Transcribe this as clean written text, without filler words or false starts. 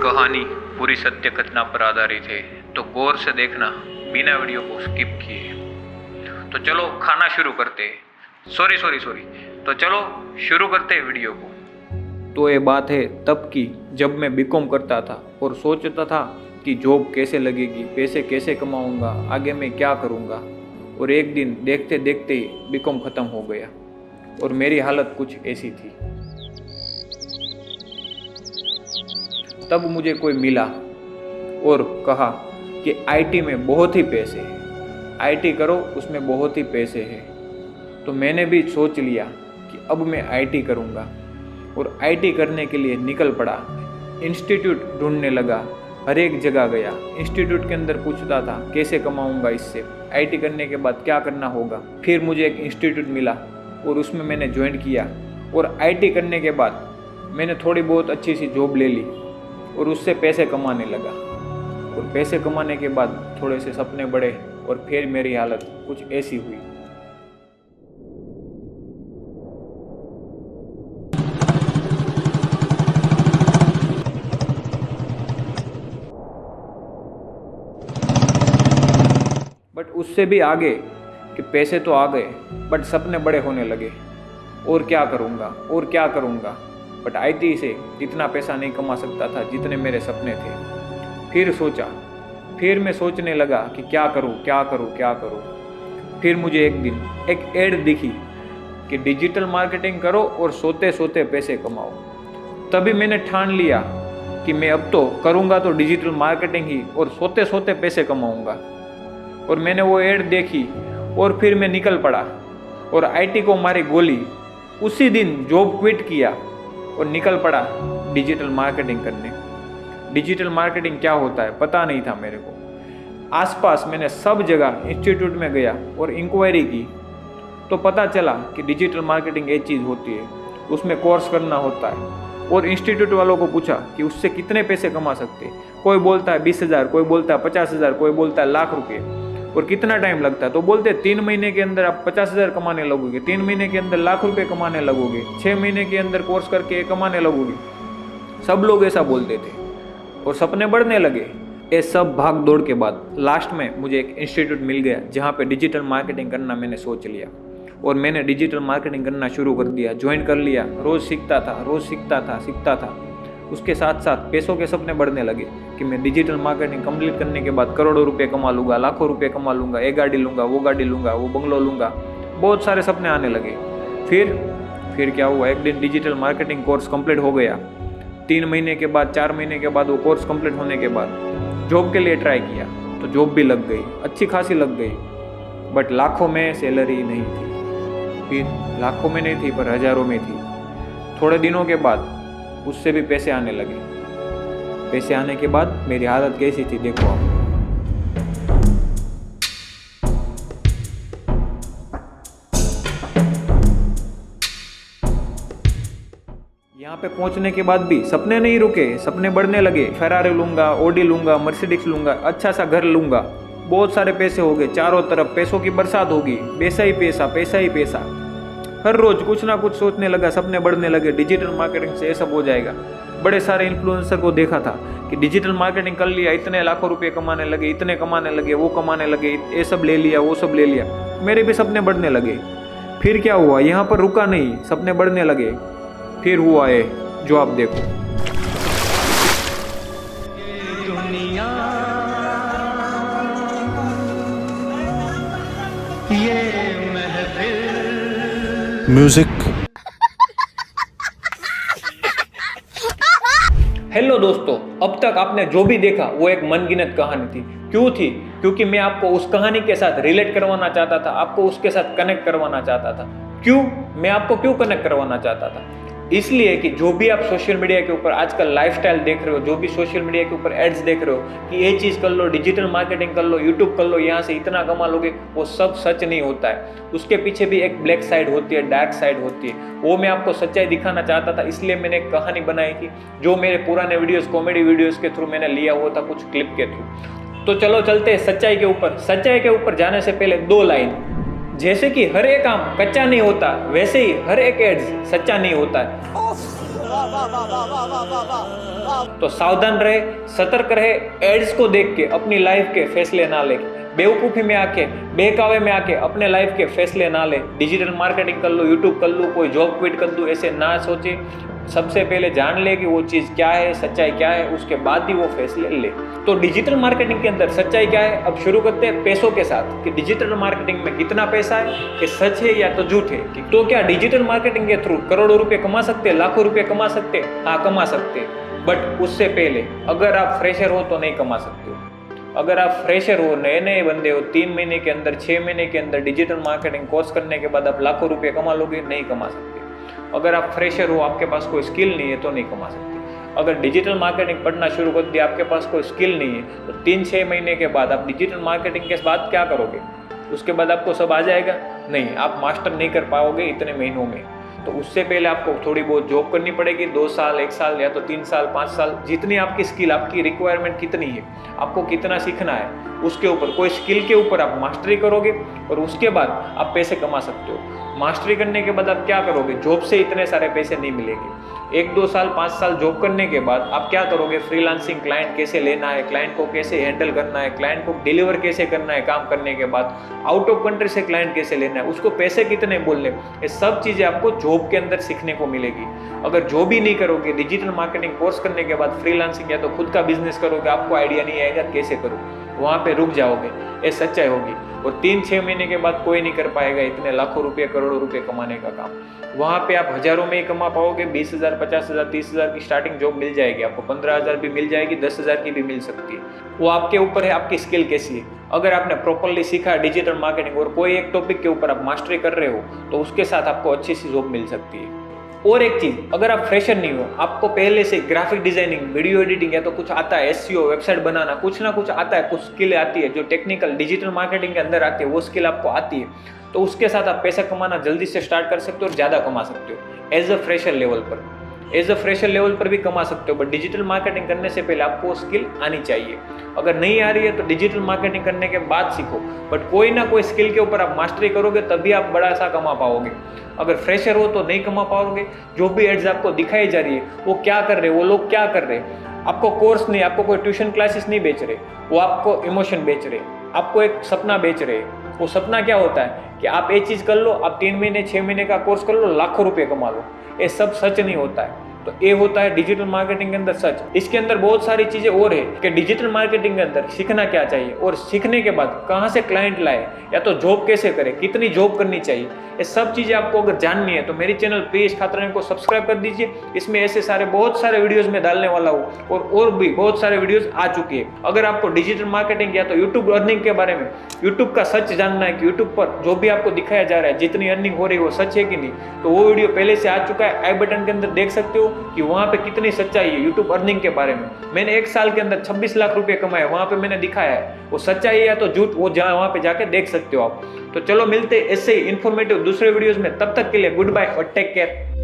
कहानी पूरी सत्य घटना पर आधारित है, तो गौर से देखना बिना वीडियो को स्किप किए। तो चलो खाना शुरू करते हैं। सॉरी। तो चलो शुरू करते हैं वीडियो को। तो ये बात है तब की, जब मैं बीकॉम करता था और सोचता था कि जॉब कैसे लगेगी, पैसे कैसे कमाऊंगा, आगे मैं क्या करूंगा। और एक दिन देखते देखते ही बीकॉम ख़त्म हो गया और मेरी हालत कुछ ऐसी थी। तब मुझे कोई मिला और कहा कि आईटी में बहुत ही पैसे हैं, आईटी करो, उसमें बहुत ही पैसे हैं। तो मैंने भी सोच लिया कि अब मैं आईटी करूँगा और आईटी करने के लिए निकल पड़ा। इंस्टीट्यूट ढूंढने लगा, हर एक जगह गया। इंस्टीट्यूट के अंदर पूछता था कैसे कमाऊँगा इससे, आईटी करने के बाद क्या करना होगा। फिर मुझे एक इंस्टीट्यूट मिला और उसमें मैंने ज्वाइन किया और आईटी करने के बाद मैंने थोड़ी बहुत अच्छी सी जॉब ले ली और उससे पैसे कमाने लगा। और पैसे कमाने के बाद थोड़े से सपने बढ़े और फिर मेरी हालत कुछ ऐसी हुई। बट उससे भी आगे कि पैसे तो आ गए बट सपने बड़े होने लगे। और क्या करूँगा। बट आईटी से इतना पैसा नहीं कमा सकता था जितने मेरे सपने थे। फिर मैं सोचने लगा कि क्या करूँ। फिर मुझे एक दिन एक एड दिखी कि डिजिटल मार्केटिंग करो और सोते सोते पैसे कमाओ। तभी मैंने ठान लिया कि मैं अब तो करूँगा तो डिजिटल मार्केटिंग ही और सोते सोते पैसे कमाऊँगा। और मैंने वो एड देखी और फिर मैं निकल पड़ा और आईटी को मारी गोली। उसी दिन जॉब क्विट किया और निकल पड़ा डिजिटल मार्केटिंग करने। डिजिटल मार्केटिंग क्या होता है पता नहीं था मेरे को। आसपास मैंने सब जगह इंस्टीट्यूट में गया और इंक्वायरी की तो पता चला कि डिजिटल मार्केटिंग एक चीज़ होती है, उसमें कोर्स करना होता है। और इंस्टीट्यूट वालों को पूछा कि उससे कितने पैसे कमा सकते। कोई बोलता है 20,000, कोई बोलता है 50,000, कोई बोलता है लाख रुपये। और कितना टाइम लगता है तो बोलते 3 महीने के अंदर आप 50,000 कमाने लगोगे, 3 महीने के अंदर लाख रुपए कमाने लगोगे, 6 महीने के अंदर कोर्स करके कमाने लगोगे। सब लोग ऐसा बोलते थे और सपने बढ़ने लगे। ये सब भाग दौड़ के बाद लास्ट में मुझे एक इंस्टीट्यूट मिल गया जहाँ पे डिजिटल मार्केटिंग करना मैंने सोच लिया और मैंने डिजिटल मार्केटिंग करना शुरू कर दिया, ज्वाइन कर लिया। रोज़ सीखता था। उसके साथ साथ पैसों के सपने बढ़ने लगे कि मैं डिजिटल मार्केटिंग कंप्लीट करने के बाद करोड़ों रुपए कमा लूँगा, लाखों रुपए कमा लूँगा, ये गाड़ी लूँगा, वो बंगलो लूँगा। बहुत सारे सपने आने लगे। फिर क्या हुआ, एक दिन डिजिटल मार्केटिंग कोर्स कंप्लीट हो गया। 3 महीने के बाद, 4 महीने के बाद वो कोर्स कंप्लीट होने के बाद जॉब के लिए ट्राई किया तो जॉब भी लग गई, अच्छी खासी लग गई। बट लाखों में सैलरी नहीं थी। फिर लाखों में नहीं थी पर हज़ारों में थी। थोड़े दिनों के बाद उससे भी पैसे आने लगे। पैसे आने के बाद मेरी हालत कैसी थी देखो आप। यहाँ पे पहुँचने के बाद भी सपने नहीं रुके, सपने बढ़ने लगे। फेरारी लूँगा, ऑडी लूँगा, मर्सिडीज लूँगा, अच्छा सा घर लूँगा। बहुत सारे पैसे हो गए, चारों तरफ पैसों की बरसात होगी। पैसा ही पैसा। हर रोज कुछ ना कुछ सोचने लगा, सपने बढ़ने लगे। डिजिटल मार्केटिंग से ये सब हो जाएगा। बड़े सारे इन्फ्लुएंसर को देखा था कि डिजिटल मार्केटिंग कर लिया, इतने लाखों रुपए कमाने लगे, इतने कमाने लगे, वो कमाने लगे, ये सब ले लिया, वो सब ले लिया। मेरे भी सपने बढ़ने लगे। फिर क्या हुआ, यहाँ पर रुका नहीं, सपने बढ़ने लगे। फिर हुआ ये जो आप देखो। म्यूजिक। हेलो दोस्तों, अब तक आपने जो भी देखा वो एक मनगिनत कहानी थी। क्यों थी? क्योंकि मैं आपको उस कहानी के साथ रिलेट करवाना चाहता था, आपको उसके साथ कनेक्ट करवाना चाहता था। क्यों? मैं आपको क्यों कनेक्ट करवाना चाहता था? इसलिए कि जो भी आप सोशल मीडिया के ऊपर आजकल लाइफस्टाइल देख रहे हो, जो भी सोशल मीडिया के ऊपर एड्स देख रहे हो कि ये चीज़ कर लो, डिजिटल मार्केटिंग कर लो, यूट्यूब कर लो, यहाँ से इतना कमा लोगे, वो सब सच नहीं होता है। उसके पीछे भी एक ब्लैक साइड होती है, डार्क साइड होती है। वो मैं आपको सच्चाई दिखाना चाहता था, इसलिए मैंने एक कहानी बनाई थी जो मेरे पुराने वीडियोज़, कॉमेडी वीडियोज़ के थ्रू मैंने लिया हुआ था, कुछ क्लिप के थ्रू। तो चलो चलते हैं सच्चाई के ऊपर। सच्चाई के ऊपर जाने से पहले 2 लाइन। जैसे कि हर एक काम कच्चा नहीं होता, वैसे ही हर एक एड्स सच्चा नहीं होता है। तो सावधान रहे, सतर्क रहे, एड्स को देख के अपनी लाइफ के फैसले ना ले, बेवकूफ़ी में आके, बहकावे में आके अपने लाइफ के फैसले ना ले। डिजिटल मार्केटिंग कर लो, यूट्यूब कर लो, कोई जॉब क्विट कर दूँ, ऐसे ना सोचे। सबसे पहले जान ले कि वो चीज़ क्या है, सच्चाई क्या है, उसके बाद ही वो फैसले ले। तो डिजिटल मार्केटिंग के अंदर सच्चाई क्या है, अब शुरू करते हैं पैसों के साथ कि डिजिटल मार्केटिंग में कितना पैसा है, कि सच है या तो झूठ है। तो क्या डिजिटल मार्केटिंग के थ्रू करोड़ों रुपए कमा सकते हैं, लाखों रुपए कमा सकते हैं? हाँ, कमा सकते हैं, बट उससे पहले अगर आप फ्रेशर हो तो नहीं कमा सकते हो। अगर आप फ्रेशर हो, नए नए बंदे हो, 3 महीने के अंदर, 6 महीने के अंदर डिजिटल मार्केटिंग कोर्स करने के बाद आप लाखों रुपए कमा लोगे? नहीं कमा सकते। अगर आप फ्रेशर हो, आपके पास कोई स्किल नहीं है तो नहीं कमा सकते। अगर डिजिटल मार्केटिंग पढ़ना शुरू कर दिया, आपके पास कोई स्किल नहीं है, तो 3-6 महीने के बाद आप डिजिटल मार्केटिंग के बाद क्या करोगे? उसके बाद आपको सब आ जाएगा? नहीं, आप मास्टर नहीं कर पाओगे इतने महीनों में। तो उससे पहले आपको थोड़ी बहुत जॉब करनी पड़ेगी, 2 साल, 1 साल या तो 3 साल, 5 साल, जितनी आपकी स्किल, आपकी रिक्वायरमेंट कितनी है, आपको कितना सीखना है, उसके ऊपर, कोई स्किल के ऊपर आप मास्टरी करोगे और उसके बाद आप पैसे कमा सकते हो। मास्टरी करने के बाद आप क्या करोगे? जॉब से इतने सारे पैसे नहीं मिलेंगे। 1-2 साल, 5 साल जॉब करने के बाद आप क्या करोगे? फ्रीलांसिंग, क्लाइंट कैसे लेना है, क्लाइंट को कैसे हैंडल करना है, क्लाइंट को डिलीवर कैसे करना है काम करने के बाद, आउट ऑफ कंट्री से क्लाइंट कैसे लेना है, उसको पैसे कितने बोलने, ये सब चीज़ें आपको जॉब के अंदर सीखने को मिलेगी। अगर जॉब ही नहीं करोगे, डिजिटल मार्केटिंग कोर्स करने के बाद फ्रीलांसिंग या तो खुद का बिजनेस करोगे, आपको आइडिया नहीं आएगा कैसे करो, वहाँ पे रुक जाओगे। ये सच्चाई होगी। और 3-6 महीने के बाद कोई नहीं कर पाएगा इतने लाखों रुपए, करोड़ों रुपए कमाने का काम। वहाँ पे आप हजारों में ही कमा पाओगे। 20,000, 50,000, 30,000 की स्टार्टिंग जॉब मिल जाएगी आपको, 15,000 भी मिल जाएगी, 10,000 की भी मिल सकती है। वो आपके ऊपर है, आपकी स्किल कैसी है। अगर आपने प्रॉपरली सीखा है डिजिटल मार्केटिंग और कोई एक टॉपिक के ऊपर आप मास्टरी कर रहे हो, तो उसके साथ आपको अच्छी सी जॉब मिल सकती है। और एक चीज़, अगर आप फ्रेशर नहीं हो, आपको पहले से ग्राफिक डिजाइनिंग, वीडियो एडिटिंग या तो कुछ आता है, एसईओ, वेबसाइट बनाना, कुछ ना कुछ आता है, कुछ स्किल आती है जो टेक्निकल डिजिटल मार्केटिंग के अंदर आती है, वो स्किल आपको आती है, तो उसके साथ आप पैसा कमाना जल्दी से स्टार्ट कर सकते हो और ज़्यादा कमा सकते हो। एज अ फ्रेशर लेवल पर, एज अ फ्रेशर लेवल पर भी कमा सकते हो, बट डिजिटल मार्केटिंग करने से पहले आपको स्किल आनी चाहिए। अगर नहीं आ रही है तो डिजिटल मार्केटिंग करने के बाद सीखो, बट कोई ना कोई स्किल के ऊपर आप मास्टरी करोगे तभी आप बड़ा सा कमा पाओगे। अगर फ्रेशर हो तो नहीं कमा पाओगे। जो भी एड्स आपको दिखाई जा रही है, वो क्या कर रहे हैं, वो लोग क्या कर रहे हैं, आपको कोर्स नहीं, आपको कोई ट्यूशन क्लासेस नहीं बेच रहे, वो आपको इमोशन बेच रहे, आपको एक सपना बेच रहे। वो सपना क्या होता है कि आप ये चीज़ कर लो, आप 3 महीने 6 महीने का कोर्स कर लो, लाखों रुपये कमा लो। ये सब सच नहीं होता है। तो ये होता है डिजिटल मार्केटिंग के अंदर सच। इसके अंदर बहुत सारी चीज़ें और है कि डिजिटल मार्केटिंग के अंदर सीखना क्या चाहिए और सीखने के बाद कहाँ से क्लाइंट लाए, या तो जॉब कैसे करें, कितनी जॉब करनी चाहिए, ये सब चीज़ें आपको अगर जाननी है तो मेरी चैनल प्रियेश खातरानी को सब्सक्राइब कर दीजिए। इसमें ऐसे सारे बहुत सारे वीडियोस में डालने वाला हूँ और भी बहुत सारे वीडियोस आ चुके हैं। अगर आपको डिजिटल मार्केटिंग या तो यूट्यूब अर्निंग के बारे में, यूट्यूब का सच जानना है कि यूट्यूब पर जो भी आपको दिखाया जा रहा है, जितनी अर्निंग हो रही है वो सच है कि नहीं, तो वो वीडियो पहले से आ चुका है। आई बटन के अंदर देख सकते हो कि वहाँ पे कितनी सच्चाई है यूट्यूब अर्निंग के बारे में। मैंने 1 साल के अंदर 26 लाख रुपए कमाए, वहाँ पे मैंने दिखाया है। वो सच्चाई है या तो झूठ, वो वहाँ पे जाके देख सकते हो आप। तो चलो मिलते ऐसे ही इन्फॉर्मेटिव दूसरे वीडियोस में, तब तक के लिए गुड बाय और टेक केयर।